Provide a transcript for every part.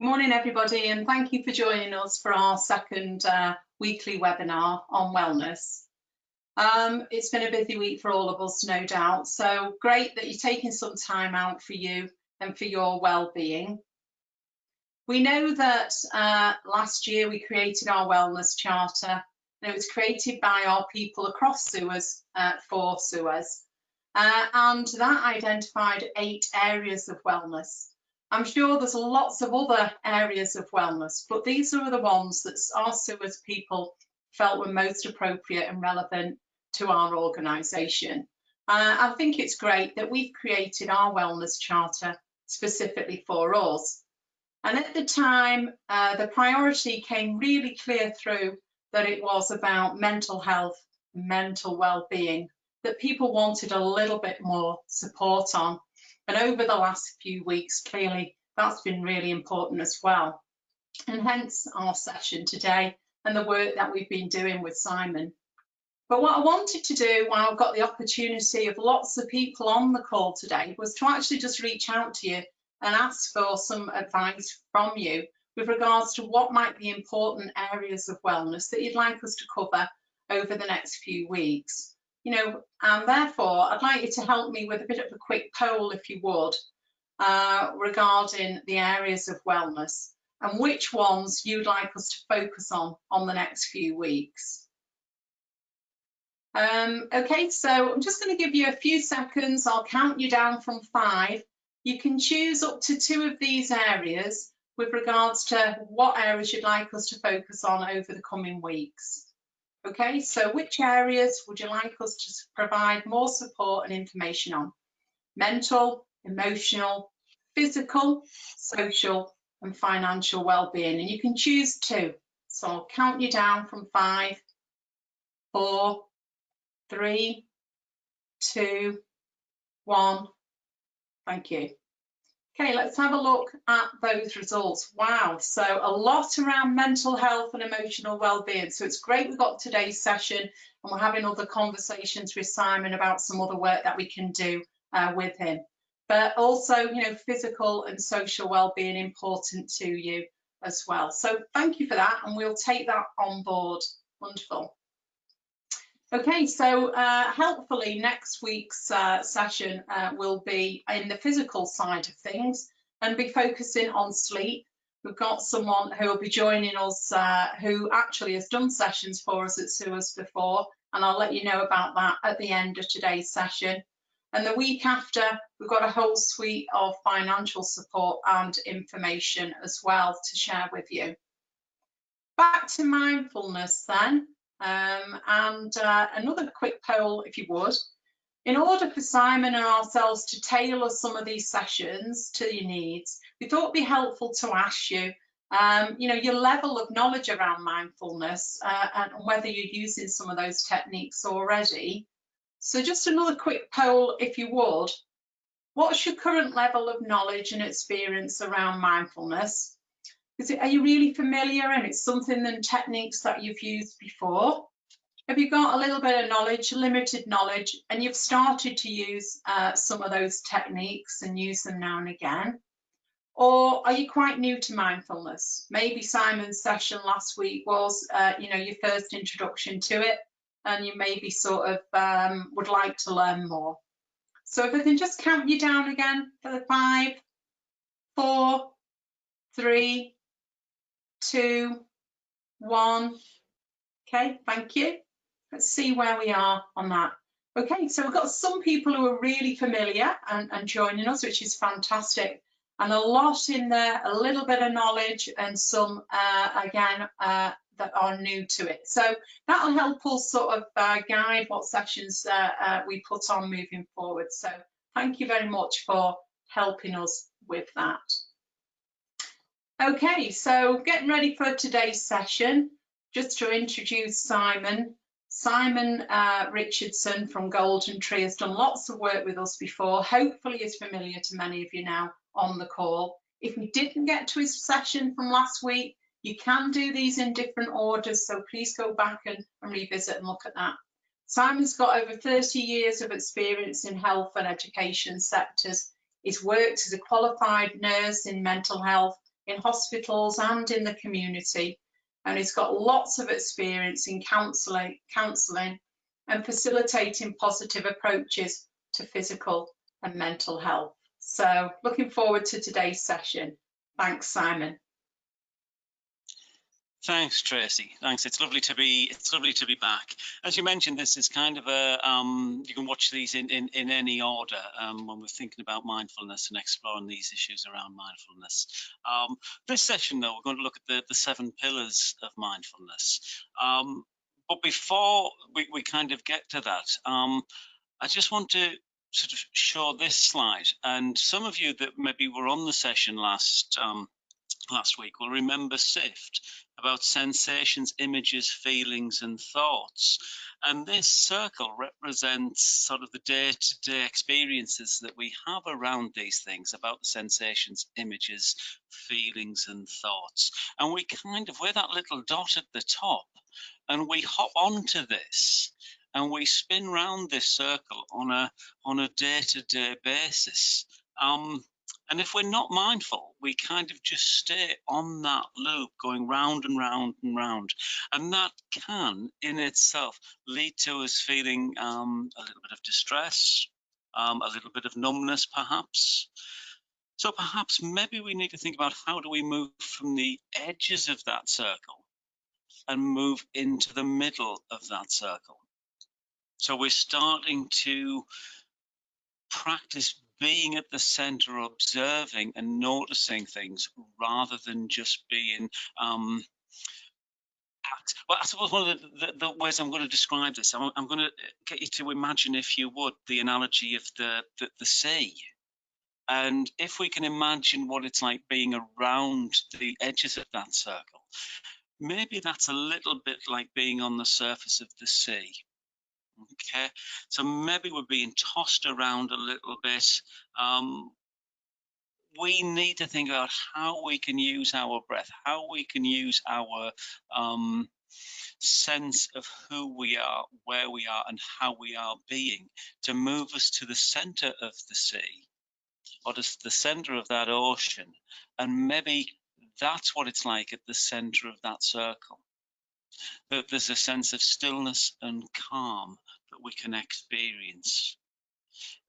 Good morning, everybody, and thank you for joining us for our second weekly webinar on wellness. It's been a busy week for all of us, no doubt, so great that you're taking some time out for you and for your well-being. We know that last year we created our wellness charter, and it was created by our people across Suez for Suez, and that identified 8 areas of wellness. I'm sure there's lots of other areas of wellness, but these are the ones that our Suez people felt were most appropriate and relevant to our organisation. I think it's great that we've created our wellness charter specifically for us. And at the time, the priority came really clear through that it was about mental health, mental well-being, that people wanted a little bit more support on. And over the last few weeks, clearly, that's been really important as well. And hence our session today and the work that we've been doing with Simon. But what I wanted to do while I've got the opportunity of lots of people on the call today was to actually just reach out to you and ask for some advice from you with regards to what might be important areas of wellness that you'd like us to cover over the next few weeks. And therefore, I'd like you to help me with a bit of a quick poll, if you would, regarding the areas of wellness and which ones you'd like us to focus on the next few weeks. Okay, so I'm just going to give you a few seconds. I'll count you down from 5. You can choose up to 2 of these areas with regards to what areas you'd like us to focus on over the coming weeks. Okay, so which areas would you like us to provide more support and information on? Mental, emotional, physical, social, and financial well-being. And you can choose 2. So I'll count you down from 5, 4, 3, 2, 1. Thank you. Okay, let's have a look at those results. Wow, so a lot around mental health and emotional well-being. So it's great we've got today's session and we're having other conversations with Simon about some other work that we can do with him. But also, physical and social well-being important to you as well. So thank you for that, and we'll take that on board. Wonderful. Okay, so helpfully next week's session will be in the physical side of things and be focusing on sleep. We've got someone who will be joining us who actually has done sessions for us at Suez before, and I'll let you know about that at the end of today's session. And the week after, we've got a whole suite of financial support and information as well to share with you. Back to mindfulness then. And another quick poll, if you would. In order for Simon and ourselves to tailor some of these sessions to your needs, we thought it'd be helpful to ask you, your level of knowledge around mindfulness and whether you're using some of those techniques already. So just another quick poll, if you would. What's your current level of knowledge and experience around mindfulness? Are you really familiar and it's something and techniques that you've used before? Have you got a little bit of knowledge, limited knowledge, and you've started to use some of those techniques and use them now and again? Or are you quite new to mindfulness? Maybe Simon's session last week was, your first introduction to it, and you maybe sort of would like to learn more. So if I can just count you down again for the 5, 4, 3, 2, 1. Okay, thank you. Let's see where we are on that. Okay, so we've got some people who are really familiar and joining us, which is fantastic. And a lot in there, a little bit of knowledge, and some, again, that are new to it. So that'll help us sort of guide what sessions we put on moving forward. So thank you very much for helping us with that. Okay, so getting ready for today's session, just to introduce Simon. Simon Richardson from Golden Tree has done lots of work with us before, hopefully is familiar to many of you now on the call. If we didn't get to his session from last week, you can do these in different orders, so please go back and revisit and look at that. Simon's got over 30 years of experience in health and education sectors. He's worked as a qualified nurse in mental health in hospitals and in the community, and he's got lots of experience in counselling and facilitating positive approaches to physical and mental health. So looking forward to today's session. Thanks, Simon. Thanks, Tracy. Thanks. It's lovely to be back. As you mentioned, this is kind of a you can watch these in any order when we're thinking about mindfulness and exploring these issues around mindfulness. This session, though, we're going to look at the 7 pillars of mindfulness. But before we kind of get to that, I just want to sort of show this slide. And some of you that maybe were on the session last week will remember SIFT, about sensations, images, feelings and thoughts. And this circle represents sort of the day-to-day experiences that we have around these things, about the sensations, images, feelings and thoughts. And we kind of, we're that little dot at the top, and we hop onto this and we spin round this circle on a day-to-day basis. And if we're not mindful, we kind of just stay on that loop, going round and round and round. And that can, in itself, lead to us feeling a little bit of distress, a little bit of numbness, perhaps. So perhaps maybe we need to think about, how do we move from the edges of that circle and move into the middle of that circle? So we're starting to practice being at the center, observing and noticing things, rather than just being well, I suppose one of the ways I'm going to describe this, I'm going to get you to imagine, if you would, the analogy of the sea. And if we can imagine what it's like being around the edges of that circle, maybe that's a little bit like being on the surface of the sea. Okay, so maybe we're being tossed around a little bit. We need to think about how we can use our breath, how we can use our sense of who we are, where we are, and how we are being, to move us to the center of the sea, or to the center of that ocean. And maybe that's what it's like at the center of that circle. That there's a sense of stillness and calm that we can experience.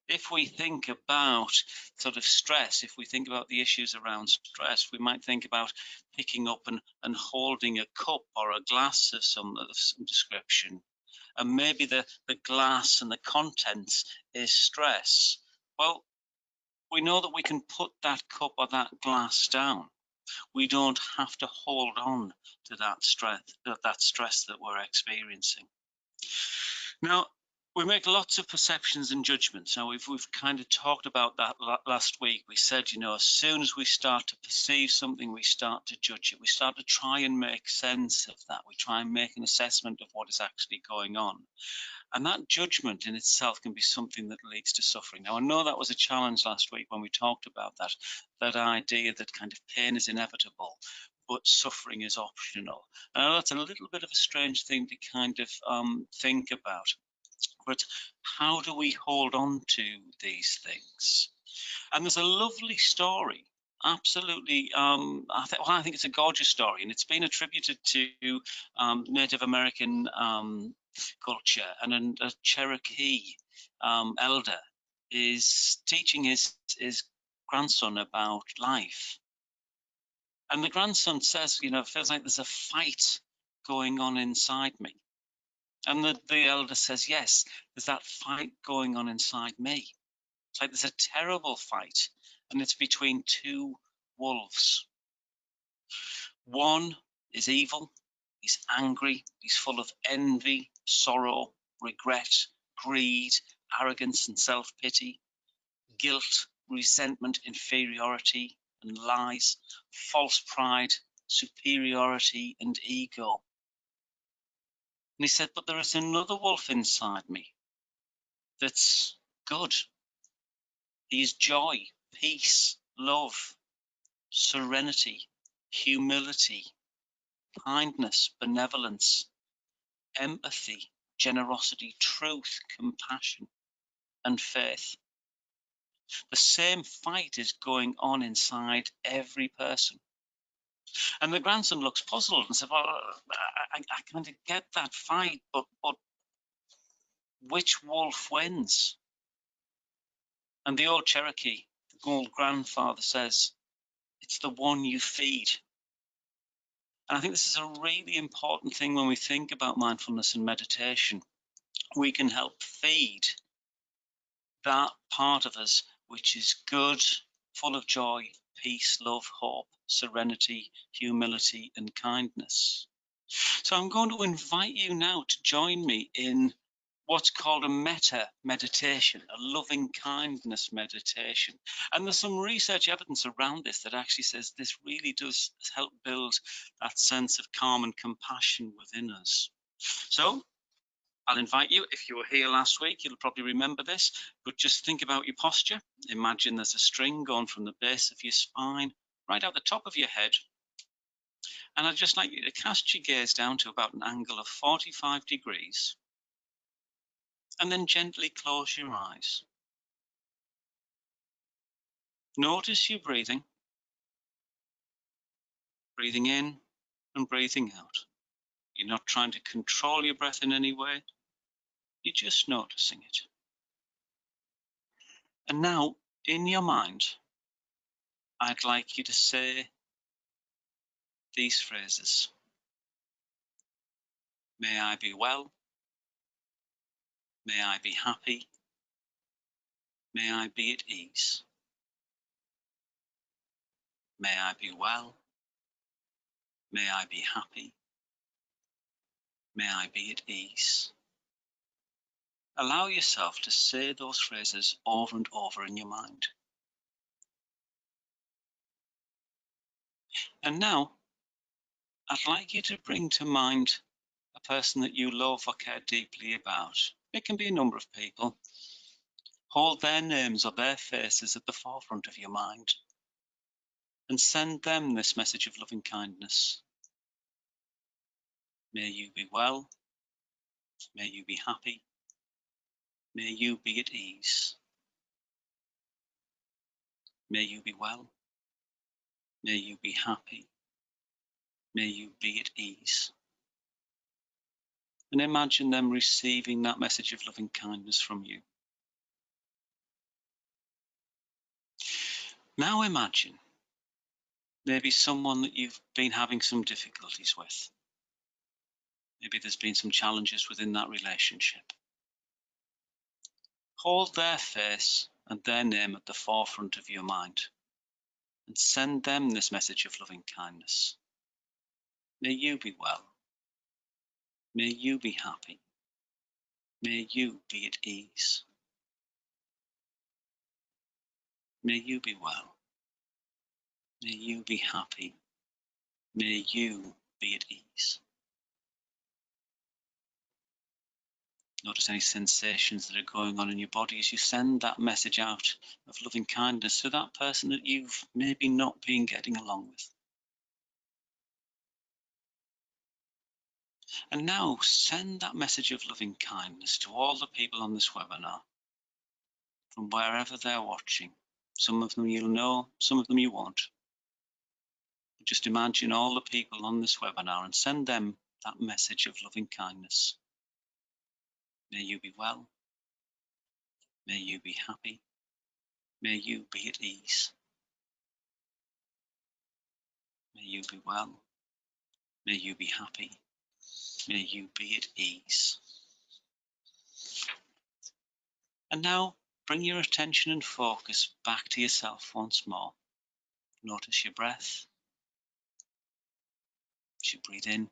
If we think about sort of stress, if we think about the issues around stress, we might think about picking up and holding a cup or a glass of some description. And maybe the glass and the contents is stress. Well, we know that we can put that cup or that glass down. We don't have to hold on to that stress that we're experiencing. Now, we make lots of perceptions and judgments. Now, we've kind of talked about that last week. We said, as soon as we start to perceive something, we start to judge it. We start to try and make sense of that. We try and make an assessment of what is actually going on. And that judgment in itself can be something that leads to suffering. Now, I know that was a challenge last week when we talked about that idea that kind of pain is inevitable, but suffering is optional. And I know that's a little bit of a strange thing to kind of think about. But how do we hold on to these things? And there's a lovely story. Absolutely, I think it's a gorgeous story, and it's been attributed to Native American culture. And a Cherokee elder is teaching his grandson about life. And the grandson says, it feels like there's a fight going on inside me. And the elder says, yes, there's that fight going on inside me. It's like there's a terrible fight, and it's between two wolves. One is evil, he's angry, he's full of envy, sorrow, regret, greed, arrogance and self-pity, guilt, resentment, inferiority and lies, false pride, superiority and ego. And he said, but there is another wolf inside me that's good. He is joy, peace, love, serenity, humility, kindness, benevolence, empathy, generosity, truth, compassion, and faith. The same fight is going on inside every person. And the grandson looks puzzled and said, well, I kind of get that fight, but which wolf wins? And the old Cherokee, the old grandfather says, it's the one you feed. And I think this is a really important thing when we think about mindfulness and meditation. We can help feed that part of us which is good, full of joy, peace, love, hope, serenity, humility, and kindness. So I'm going to invite you now to join me in what's called a metta meditation, a loving kindness meditation. And there's some research evidence around this that actually says this really does help build that sense of calm and compassion within us. So I'll invite you, if you were here last week, you'll probably remember this, but just think about your posture. Imagine there's a string going from the base of your spine right out the top of your head. And I'd just like you to cast your gaze down to about an angle of 45 degrees. And then gently close your eyes. Notice your breathing. Breathing in and breathing out. You're not trying to control your breath in any way. You're just noticing it. And now, in your mind, I'd like you to say these phrases. May I be well. May I be happy. May I be at ease. May I be well. May I be happy. May I be at ease. Allow yourself to say those phrases over and over in your mind. And now, I'd like you to bring to mind a person that you love or care deeply about. It can be a number of people. Hold their names or their faces at the forefront of your mind and send them this message of loving kindness. May you be well. May you be happy. May you be at ease. May you be well. May you be happy. May you be at ease. And imagine them receiving that message of loving kindness from you. Now imagine maybe someone that you've been having some difficulties with. Maybe there's been some challenges within that relationship. Hold their face and their name at the forefront of your mind and send them this message of loving kindness. May you be well. May you be happy. May you be at ease. May you be well. May you be happy. May you be at ease. Notice any sensations that are going on in your body as you send that message out of loving kindness to that person that you've maybe not been getting along with. And now send that message of loving kindness to all the people on this webinar, from wherever they're watching. Some of them you'll know, some of them you won't. Just imagine all the people on this webinar and send them that message of loving kindness. May you be well. May you be happy. May you be at ease. May you be well. May you be happy. May you be at ease. And now bring your attention and focus back to yourself once more. Notice your breath. As you breathe in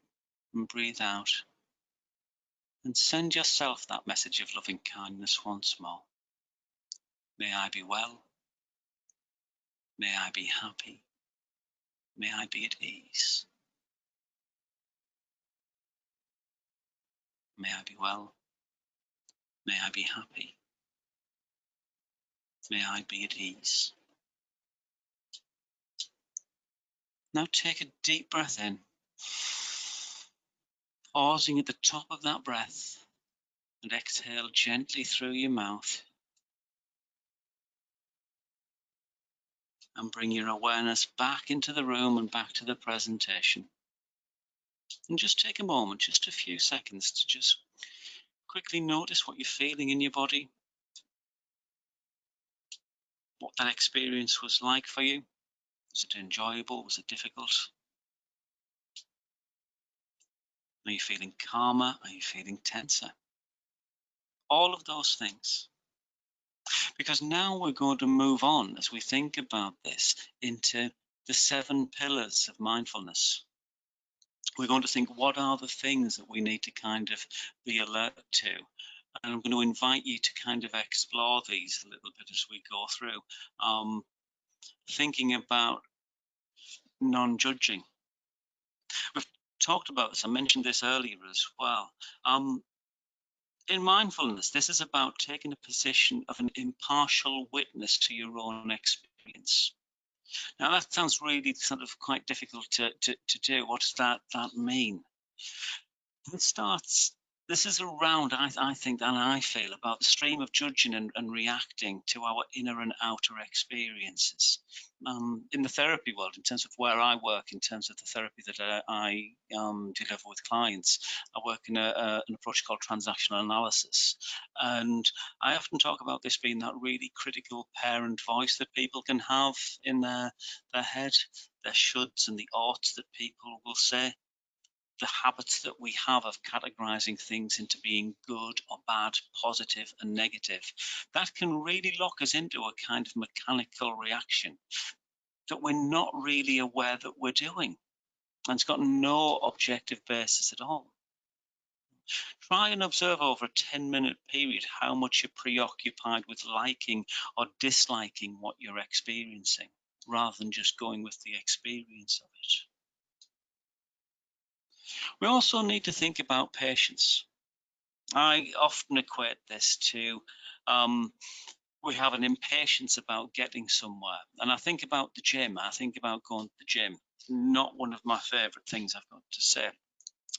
and breathe out. And send yourself that message of loving kindness once more. May I be well. May I be happy. May I be at ease. May I be well. May I be happy. May I be at ease. Now take a deep breath in, pausing at the top of that breath, and exhale gently through your mouth. and bring your awareness back into the room and back to the presentation. And just take a moment, just a few seconds, to just quickly notice what you're feeling in your body, what that experience was like for you. Was it enjoyable? Was it difficult? Are you feeling calmer? Are you feeling tenser? All of those things. Because now we're going to move on, as we think about this, into the 7 pillars of mindfulness. We're going to think, what are the things that we need to kind of be alert to? And I'm going to invite you to kind of explore these a little bit as we go through. Thinking about non-judging. We've talked about this, I mentioned this earlier as well. In mindfulness, this is about taking a position of an impartial witness to your own experience. Now that sounds really sort of quite difficult to do. What does that mean? This is around, I think, and I feel, about the stream of judging and reacting to our inner and outer experiences. In the therapy world, in terms of where I work, in terms of the therapy that I deliver with clients, I work in an approach called transactional analysis. And I often talk about this being that really critical parent voice that people can have in their head, their shoulds and the oughts that people will say. The habits that we have of categorizing things into being good or bad, positive and negative, that can really lock us into a kind of mechanical reaction that we're not really aware that we're doing. And it's got no objective basis at all. Try and observe over a 10-minute period how much you're preoccupied with liking or disliking what you're experiencing, rather than just going with the experience of it. We also need to think about patience. I often equate this to we have an impatience about getting somewhere. And I think about the gym. I think about going to the gym. Not one of my favorite things, I've got to say.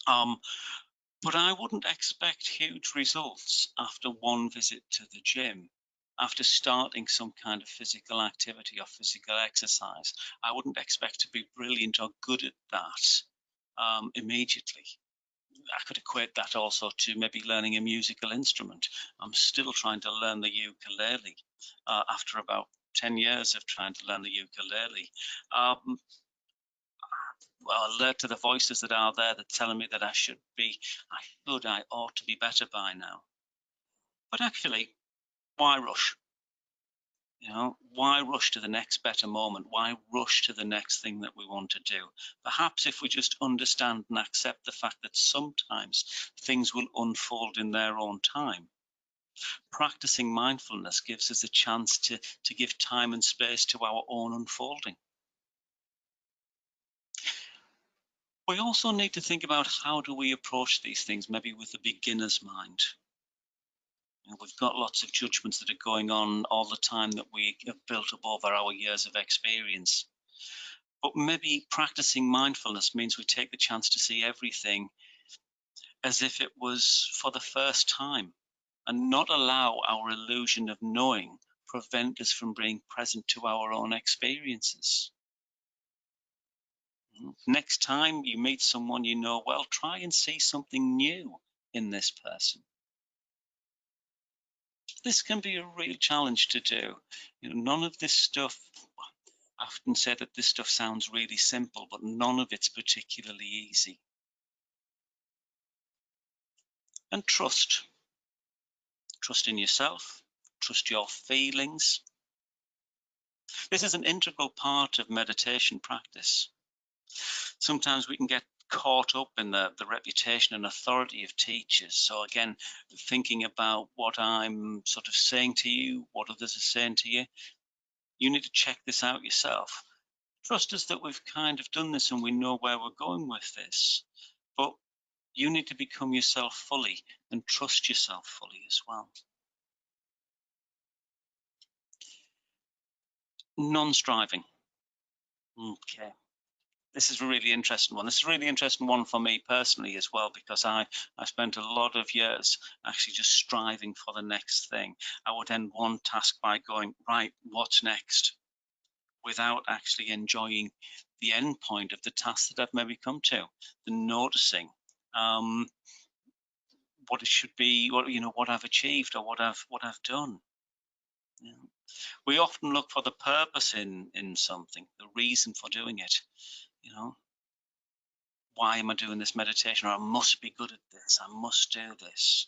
But I wouldn't expect huge results after one visit to the gym. After starting some kind of physical activity or physical exercise, I wouldn't expect to be brilliant or good at that immediately. I could equate that also to maybe learning a musical instrument. I'm still trying to learn the ukulele after about 10 years of trying to learn the ukulele. Well, alert to the voices that are there that telling me that I ought to be better by now. But actually, why rush? Why rush to the next better moment? Why rush to the next thing that we want to do? Perhaps if we just understand and accept the fact that sometimes things will unfold in their own time. Practicing mindfulness gives us a chance to give time and space to our own unfolding. We also need to think about, how do we approach these things, maybe with a beginner's mind. We've got lots of judgments that are going on all the time that we have built up over our years of experience. But maybe practicing mindfulness means we take the chance to see everything as if it was for the first time, and not allow our illusion of knowing prevent us from being present to our own experiences. Next time you meet someone you know well, try and see something new in this person. This can be a real challenge to do. None of this stuff, I often say that this stuff sounds really simple, but none of it's particularly easy. And trust. Trust in yourself, trust your feelings. This is an integral part of meditation practice. Sometimes we can get caught up in the reputation and authority of teachers. So again, thinking about what I'm sort of saying to you, what others are saying to you, you need to check this out yourself. Trust us that we've kind of done this and we know where we're going with this. But you need to become yourself fully and trust yourself fully as well. Non-striving. Okay. This is a really interesting one. This is a really interesting one for me personally as well, because I spent a lot of years actually just striving for the next thing. I would end one task by going, right, what's next? without actually enjoying the end point of the task that I've maybe come to, the noticing what it should be, what I've achieved or what I've done. You know, we often look for the purpose in something, the reason for doing it. You know, why am I doing this meditation? Or I must be good at this. I must do this.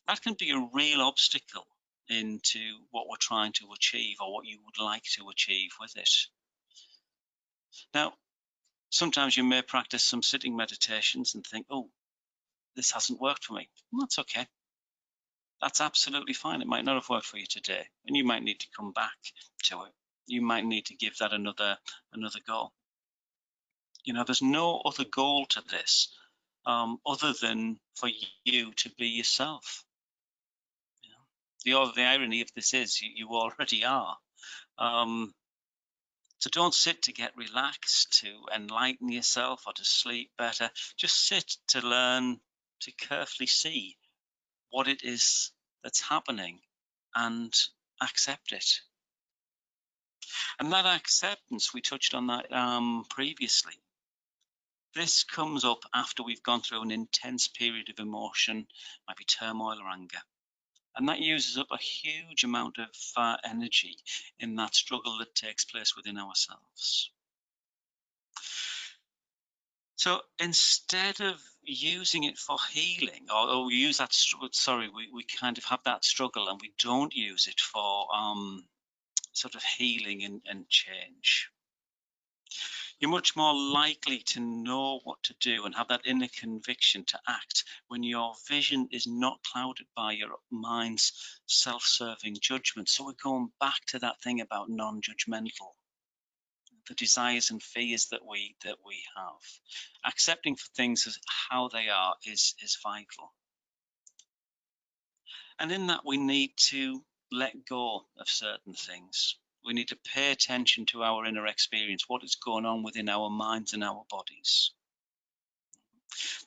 That can be a real obstacle into what we're trying to achieve or what you would like to achieve with it. Now, sometimes you may practice some sitting meditations and think, oh, this hasn't worked for me. Well, that's okay. That's absolutely fine. It might not have worked for you today, and you might need to come back to it. You might need to give that another go. You know, there's no other goal to this other than for you to be yourself. You know, the irony of this is you already are. So don't sit to get relaxed, to enlighten yourself, or to sleep better. Just sit to learn to carefully see what it is that's happening and accept it. And that acceptance, we touched on that previously. This comes up after we've gone through an intense period of emotion, might be turmoil or anger. And that uses up a huge amount of energy in that struggle that takes place within ourselves. So instead of using it for healing, or we use that, we kind of have that struggle and we don't use it for sort of healing and change. You're much more likely to know what to do and have that inner conviction to act when your vision is not clouded by your mind's self-serving judgment. So we're going back to that thing about non-judgmental, the desires and fears that we have. Accepting for things as how they are is vital. And in that, we need to let go of certain things. We need to pay attention to our inner experience, what is going on within our minds and our bodies.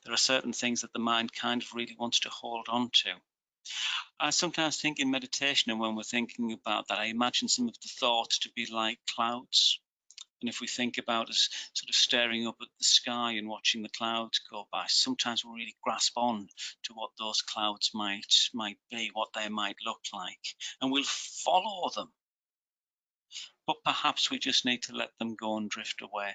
There are certain things that the mind kind of really wants to hold on to. I sometimes think in meditation, and when we're thinking about that, I imagine some of the thoughts to be like clouds. And if we think about us sort of staring up at the sky and watching the clouds go by, sometimes we'll really grasp on to what those clouds might be, what they might look like, and we'll follow them. But perhaps we just need to let them go and drift away.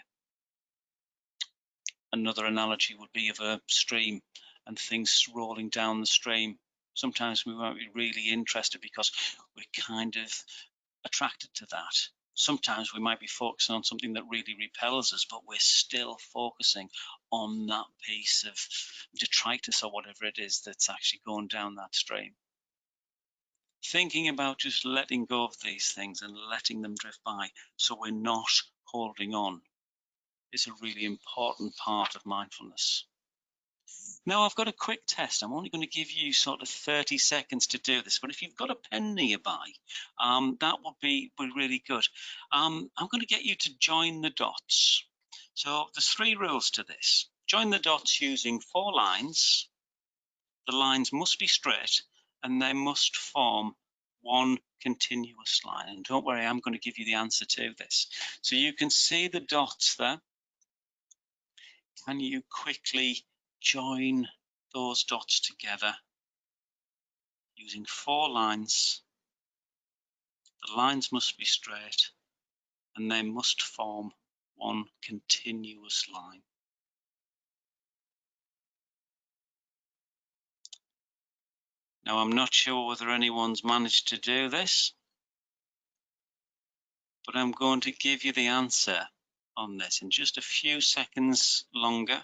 Another analogy would be of a stream and things rolling down the stream. Sometimes we won't be really interested because we're kind of attracted to that. Sometimes we might be focusing on something that really repels us, but we're still focusing on that piece of detritus or whatever it is that's actually going down that stream. Thinking about just letting go of these things and letting them drift by so we're not holding on is a really important part of mindfulness. Now I've got a quick test. I'm only going to give you sort of 30 seconds to do this, but if you've got a pen nearby, that would be really good. I'm going to get you to join the dots. So there's 3 rules to this. Join the dots using 4 lines. The lines must be straight and they must form one continuous line. And don't worry, I'm going to give you the answer to this. So you can see the dots there. Can you quickly join those dots together using 4 lines? The lines must be straight and they must form one continuous line. Now I'm not sure whether anyone's managed to do this, but I'm going to give you the answer on this in just a few seconds longer.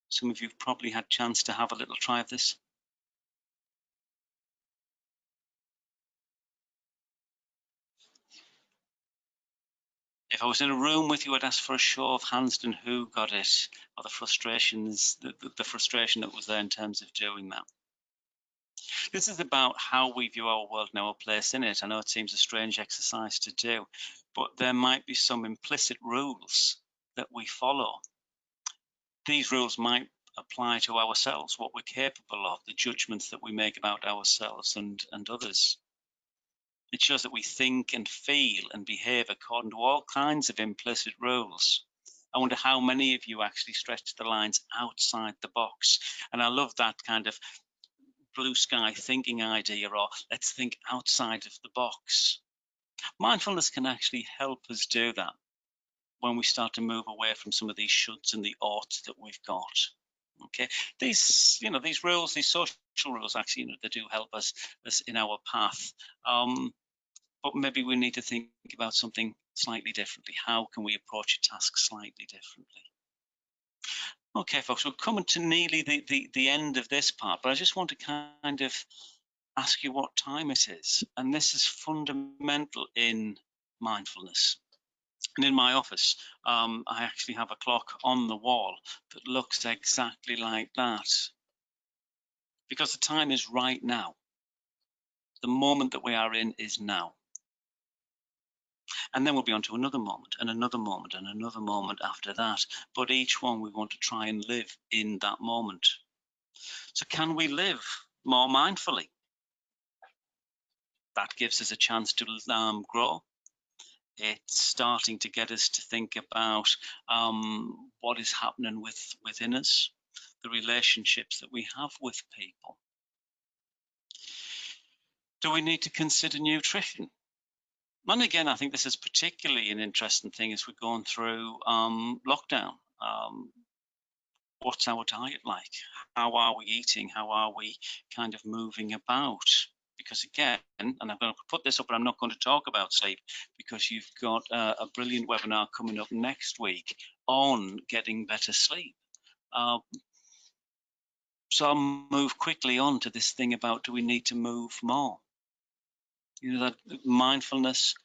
Some of you have probably had a chance to have a little try of this. If I was in a room with you, I'd ask for a show of hands and who got it, or the frustration that was there in terms of doing that. This is about how we view our world and our place in it. I know it seems a strange exercise to do, but there might be some implicit rules that we follow. These rules might apply to ourselves, what we're capable of, the judgments that we make about ourselves and others. It shows that we think and feel and behave according to all kinds of implicit rules. I wonder how many of you actually stretch the lines outside the box. And I love that kind of blue sky thinking idea, or let's think outside of the box. Mindfulness can actually help us do that when we start to move away from some of these shoulds and the oughts that we've got. Okay, these rules, these social rules, actually, they do help us in our path. But maybe we need to think about something slightly differently. How can we approach a task slightly differently? Okay, folks, we're coming to nearly the end of this part, but I just want to kind of ask you what time it is. And this is fundamental in mindfulness. And in my office, I actually have a clock on the wall that looks exactly like that. Because the time is right now. The moment that we are in is now. And then we'll be on to another moment and another moment and another moment after that. But each one we want to try and live in that moment. So can we live more mindfully? That gives us a chance to grow. It's starting to get us to think about what is happening within us, the relationships that we have with people. Do we need to consider nutrition? And again, I think this is particularly an interesting thing as we're going through lockdown. What's our diet like? How are we eating? How are we kind of moving about? Because again, and I'm going to put this up, but I'm not going to talk about sleep because you've got a brilliant webinar coming up next week on getting better sleep. So I'll move quickly on to this thing about, do we need to move more? That mindfulness,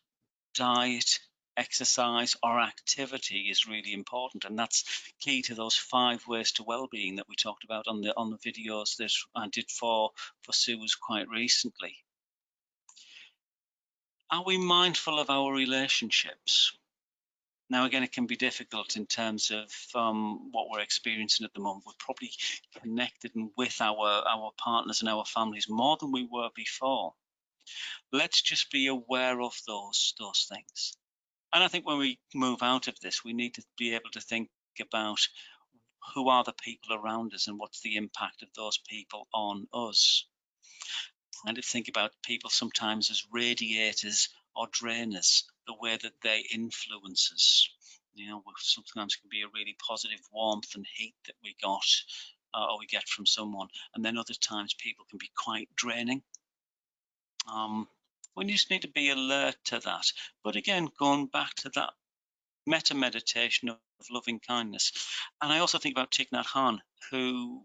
diet, exercise or activity is really important, and that's key to those 5 ways to well-being that we talked about on the videos that I did for Sue's quite recently. Are we mindful of our relationships? Now, again, it can be difficult in terms of what we're experiencing at the moment. We're probably connected and with our partners and our families more than we were before. Let's just be aware of those things. And I think when we move out of this, we need to be able to think about who are the people around us and what's the impact of those people on us. And to think about people sometimes as radiators or drainers, the way that they influence us. Sometimes it can be a really positive warmth and heat that we got or we get from someone. And then other times people can be quite draining. We just need to be alert to that. But again, going back to that meta meditation of loving kindness. And I also think about Thich Nhat Hanh, who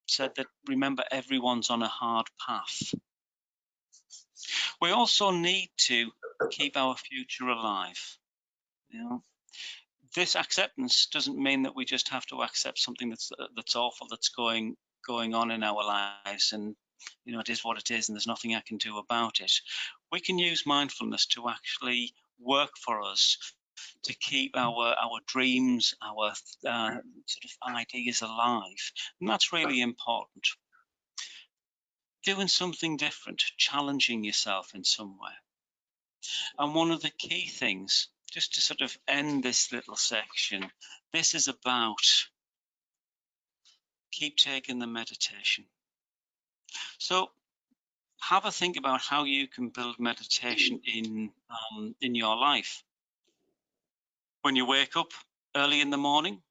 said that, remember, everyone's on a hard path. We also need to keep our future alive. This acceptance doesn't mean that we just have to accept something that's awful that's going on in our lives, and it is what it is and there's nothing I can do about it. We can use mindfulness to actually work for us to keep our dreams, our sort of ideas alive, and that's really important. Doing something different, challenging yourself in some way. And one of the key things, just to sort of end this little section, this is about keep taking the meditation. So have a think about how you can build meditation in your life. When you wake up early in the morning,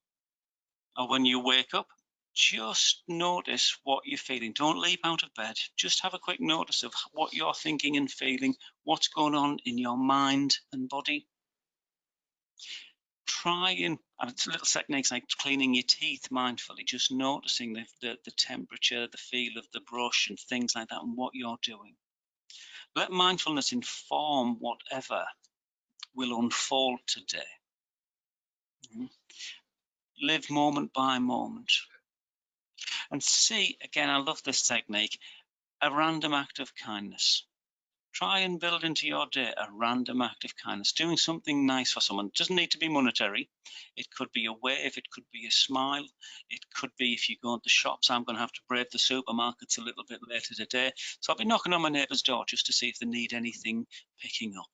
or when you wake up, just notice what you're feeling. Don't leap out of bed. Just have a quick notice of what you're thinking and feeling, what's going on in your mind and body. Try and little techniques like cleaning your teeth mindfully, just noticing the temperature, the feel of the brush and things like that, and what you're doing. Let mindfulness inform whatever will unfold today. Live moment by moment. And see, again, I love this technique, a random act of kindness. Try and build into your day a random act of kindness, doing something nice for someone. It doesn't need to be monetary. It could be a wave, it could be a smile, it could be if you go into the shops, I'm going to have to brave the supermarkets a little bit later today. So I'll be knocking on my neighbour's door just to see if they need anything picking up.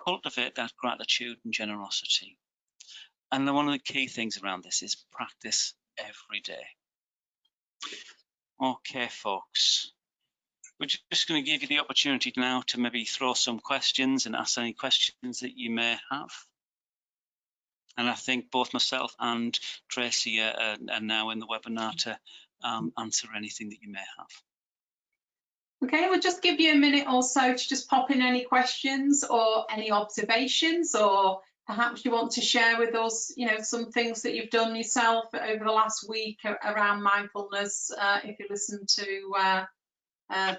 Cultivate that gratitude and generosity. And then one of the key things around this is practice every day. Okay, folks. We're just going to give you the opportunity now to maybe throw some questions and ask any questions that you may have. And I think both myself and Tracy are now in the webinar to answer anything that you may have. Okay, we'll just give you a minute or so to just pop in any questions or any observations, or perhaps you want to share with us, you know, some things that you've done yourself over the last week around mindfulness. If you listened to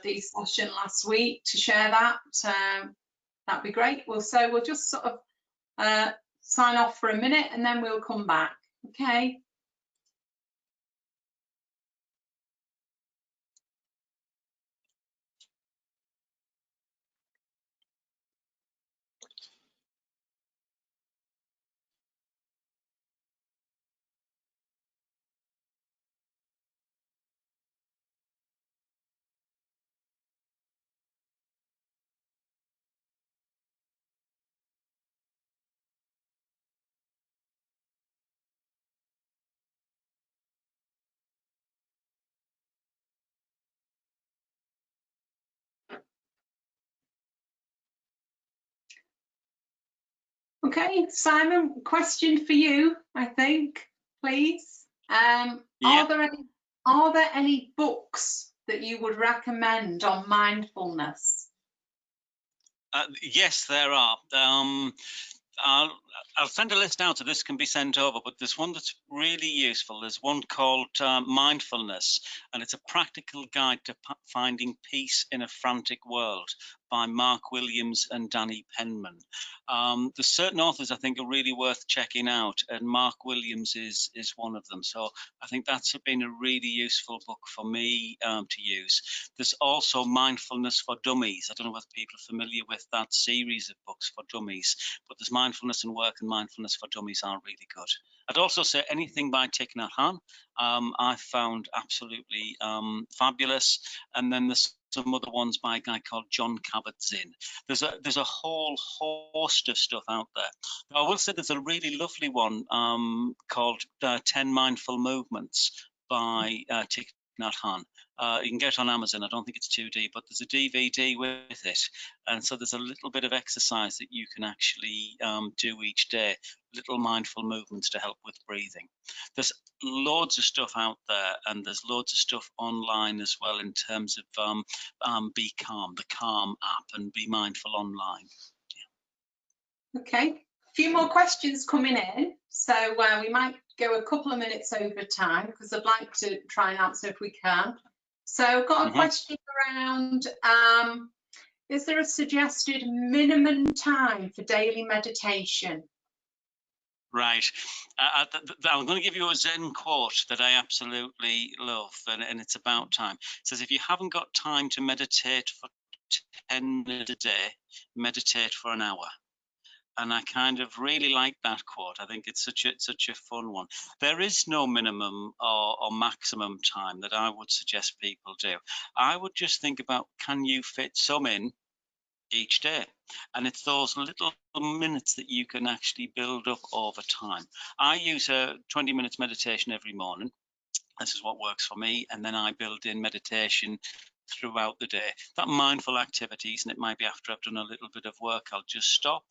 the session last week, to share that, that'd be great. We'll just sort of sign off for a minute and then we'll come back. Okay. Okay, Simon, question for you, I think, please. Yeah. Are there any books that you would recommend on mindfulness? Yes, there are. I'll send a list out so this can be sent over, but there's one that's really useful. There's one called Mindfulness, and it's a practical guide to finding peace in a frantic world by Mark Williams and Danny Penman. There's certain authors I think are really worth checking out, and Mark Williams is one of them. So I think that's been a really useful book for me to use. There's also Mindfulness for Dummies. I don't know whether people are familiar with that series of books for dummies, but there's Mindfulness in Work and Mindfulness for Dummies are really good. I'd also say anything by Thich Nhat Hanh I found absolutely fabulous. And then there's some other ones by a guy called John Kabat-Zinn. There's a whole host of stuff out there. I will say there's a really lovely one called 10 Mindful Movements by Thich Nhat Hanh. You can get it on Amazon. I don't think it's 2D, but there's a DVD with it. And so there's a little bit of exercise that you can actually do each day, little mindful movements to help with breathing. There's loads of stuff out there, and there's loads of stuff online as well in terms of Be Calm, the Calm app, and Be Mindful online. Yeah. Okay, a few more questions coming in. So we might go a couple of minutes over time because I'd like to try and answer if we can. So I've got a question around, is there a suggested minimum time for daily meditation? Right. I'm going to give you a Zen quote that I absolutely love, and it's about time. It says, if you haven't got time to meditate for 10 minutes a day, meditate for an hour. And I kind of really like that quote. I think it's such a fun one. There is no minimum or maximum time that I would suggest people do. I would just think about, can you fit some in each day? And it's those little minutes that you can actually build up over time. I use a 20 minutes meditation every morning. This is what works for me. And then I build in meditation throughout the day. That mindful activities, and it might be after I've done a little bit of work, I'll just stop.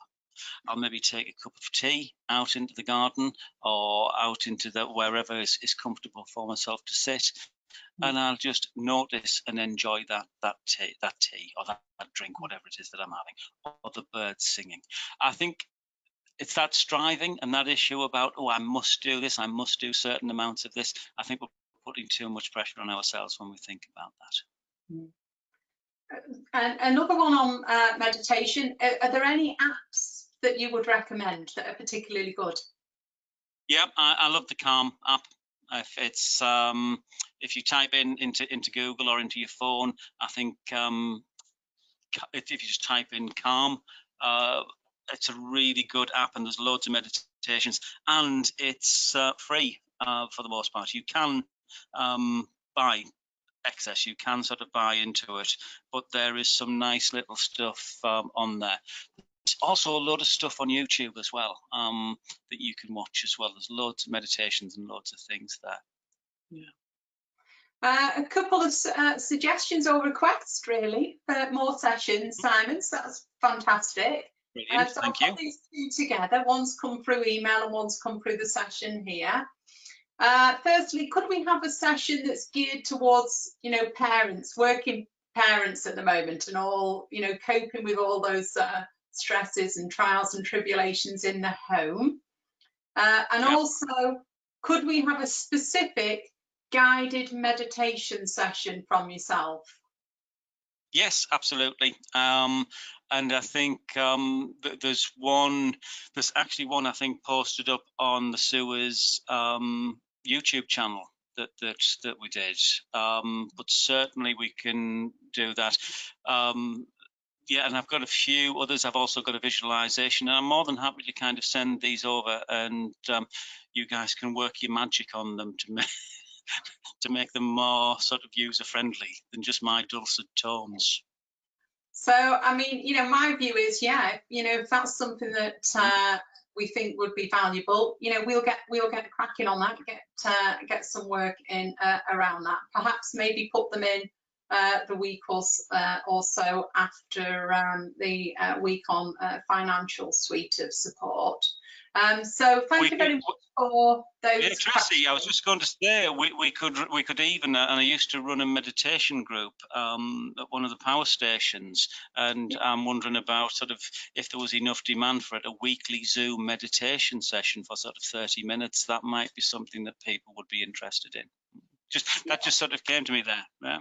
I'll maybe take a cup of tea out into the garden or out into wherever is comfortable for myself to sit. And I'll just notice and enjoy that tea or that drink, whatever it is that I'm having, or the birds singing. I think it's that striving and that issue about, oh, I must do this, I must do certain amounts of this. I think we're putting too much pressure on ourselves when we think about that. And another one on meditation, are there any apps that you would recommend that are particularly good? Yeah, I love the Calm app. If it's if you type into Google or into your phone, I think if you just type in Calm, it's a really good app, and there's loads of meditations, and it's free for the most part. You can buy excess, you can sort of buy into it, but there is some nice little stuff on there. There's also a load of stuff on YouTube as well that you can watch as well. There's loads of meditations and loads of things there. Yeah. A couple of suggestions or requests, really, for more sessions, Simon. So that's fantastic. Brilliant, so thank I'll you. put these two together. One's come through email and one's come through the session here. Firstly, could we have a session that's geared towards, parents, working parents at the moment, and all, coping with all those stresses and trials and tribulations in the home? And also, could we have a specific guided meditation session from yourself? Yes, absolutely. And I think there's actually one I think posted up on the Sewers YouTube channel that we did. But certainly we can do that. Yeah, and I've got a few others. I've also got a visualization, and I'm more than happy to kind of send these over, and you guys can work your magic on them to make them more sort of user friendly than just my dulcet tones. So, I mean, my view is, if that's something that we think would be valuable, we'll get cracking on that, get some work in around that. Perhaps maybe put them in the week or so after the week on financial suite of support. So thank you very much for those. Yeah, Tracy, I was just going to say we could even, and I used to run a meditation group at one of the power stations, and I'm wondering about sort of if there was enough demand for it, a weekly Zoom meditation session for sort of 30 minutes. That might be something that people would be interested in. That just sort of came to me there. Yeah.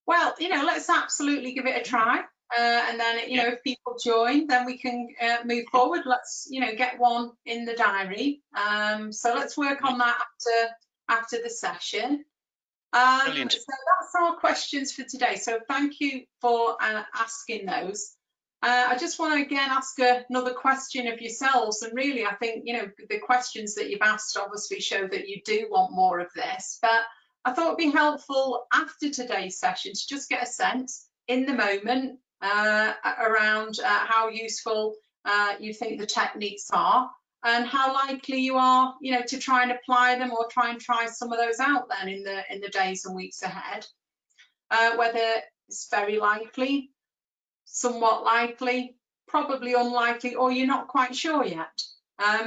Well, let's absolutely give it a try. And then, if people join, then we can move forward. Let's, get one in the diary. So let's work on that after the session. Brilliant. So that's our questions for today. So thank you for asking those. I just want to again ask another question of yourselves. And really, I think, the questions that you've asked obviously show that you do want more of this. But I thought it'd be helpful after today's session to just get a sense in the moment around how useful you think the techniques are, and how likely you are, to try and apply them, or try some of those out then in the days and weeks ahead. Whether it's very likely, somewhat likely, probably unlikely, or you're not quite sure yet.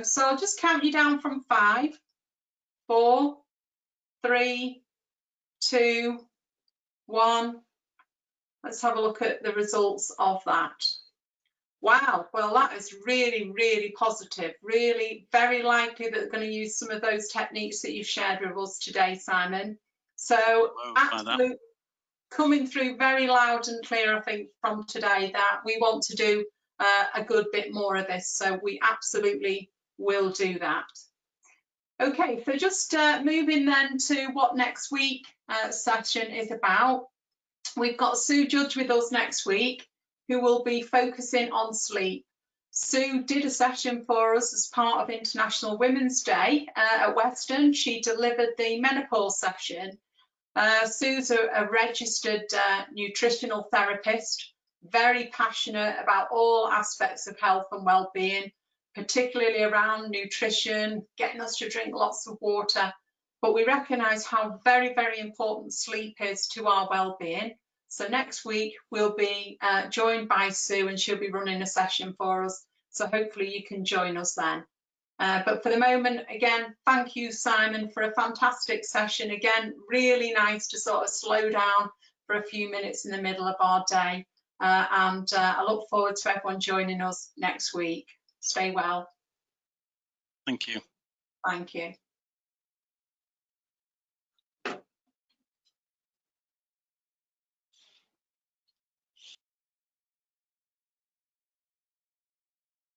So I'll just count you down from 5, 4, 3, 2, 1. Let's have a look at the results of that. Wow, well, that is really, really positive. Really very likely that they're going to use some of those techniques that you've shared with us today, Simon. So absolutely coming through very loud and clear, I think, from today, that we want to do a good bit more of this. So we absolutely will do that. Okay, so just moving then to what next week session is about. We've got Sue Judge with us next week, who will be focusing on sleep. Sue did a session for us as part of International Women's Day at Western. She delivered the menopause session. Sue's a registered nutritional therapist, very passionate about all aspects of health and well-being, particularly around nutrition, getting us to drink lots of water. But we recognise how very, very important sleep is to our well-being. So next week we'll be joined by Sue, and she'll be running a session for us. So hopefully you can join us then. But for the moment, again, thank you, Simon, for a fantastic session. Again, really nice to sort of slow down for a few minutes in the middle of our day. And I look forward to everyone joining us next week. Stay well. Thank you. Thank you.